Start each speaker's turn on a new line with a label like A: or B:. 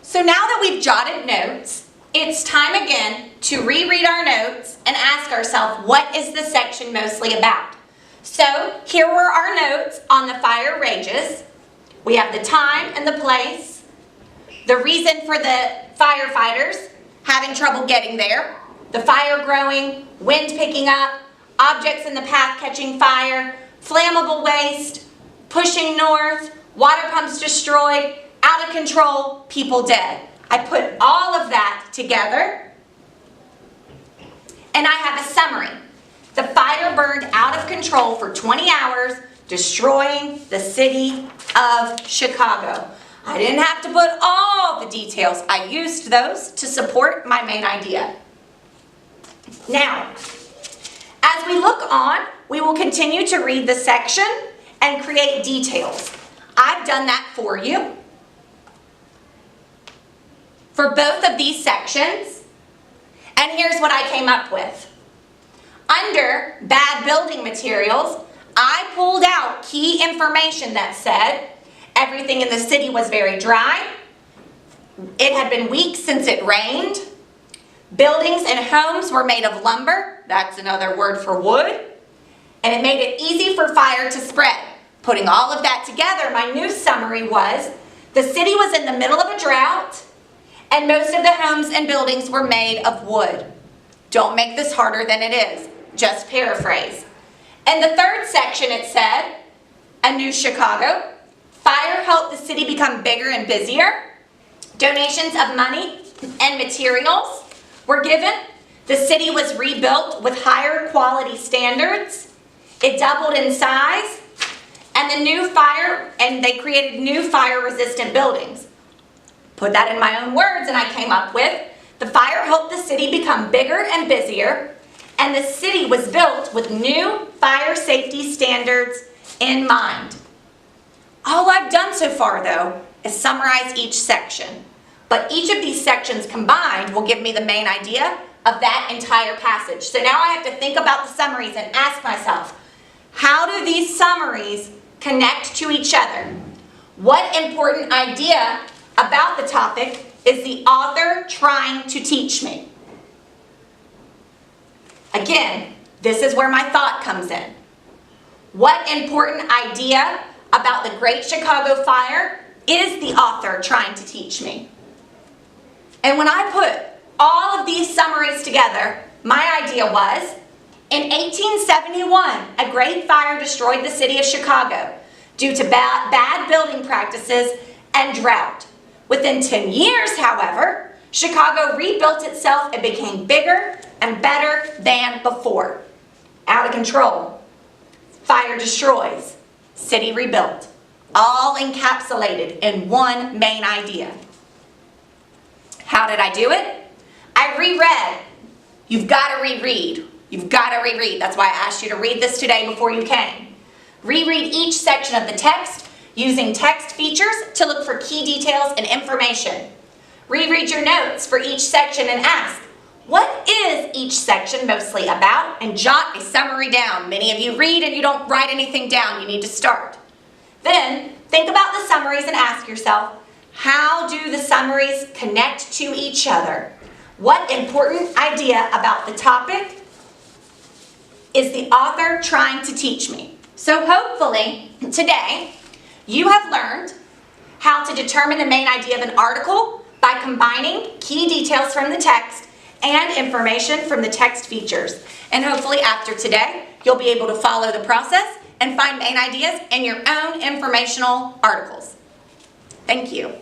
A: So now that we've jotted notes, it's time again to reread our notes and ask ourselves, what is this section mostly about? So here were our notes on the fire rages. We have the time and the place, the reason for the firefighters having trouble getting there, the fire growing, wind picking up, objects in the path catching fire, flammable waste, pushing north, water pumps destroyed, out of control, people dead. I put all of that together and I have a summary. The fire burned out of control for 20 hours, destroying the city of Chicago. I didn't have to put all the details. I used those to support my main idea. Now, as we look on, we will continue to read the section and create details. I've done that for you. For both of these sections, and here's what I came up with. Under bad building materials, I pulled out key information that said everything in the city was very dry, it had been weeks since it rained, buildings and homes were made of lumber, that's another word for wood, and it made it easy for fire to spread. Putting all of that together, my new summary was, the city was in the middle of a drought, and most of the homes and buildings were made of wood. Don't make this harder than it is. Just paraphrase. In the third section it said, a new Chicago. Fire helped the city become bigger and busier. Donations of money and materials were given. The city was rebuilt with higher quality standards. It doubled in size. And they created new fire-resistant buildings. Put that in my own words and I came up with, the fire helped the city become bigger and busier, and the city was built with new fire safety standards in mind. All I've done so far, though, is summarize each section. But each of these sections combined will give me the main idea of that entire passage. So now I have to think about the summaries and ask myself, how do these summaries connect to each other? What important idea about the topic is the author trying to teach me? Again, this is where my thought comes in. What important idea about the Great Chicago Fire is the author trying to teach me? And when I put all of these summaries together, my idea was, in 1871, a great fire destroyed the city of Chicago due to bad building practices and drought. Within 10 years, however, Chicago rebuilt itself and became bigger and better than before. Out of control. Fire destroys. City rebuilt. All encapsulated in one main idea. How did I do it? I reread. You've got to reread. You've got to reread. That's why I asked you to read this today before you came. Reread each section of the text using text features to look for key details and information. Reread your notes for each section and ask, what is each section mostly about? And jot a summary down. Many of you read and you don't write anything down. You need to start. Then think about the summaries and ask yourself, how do the summaries connect to each other? What important idea about the topic is the author trying to teach me? So hopefully today you have learned how to determine the main idea of an article by combining key details from the text and information from the text features. And hopefully after today, you'll be able to follow the process and find main ideas in your own informational articles. Thank you.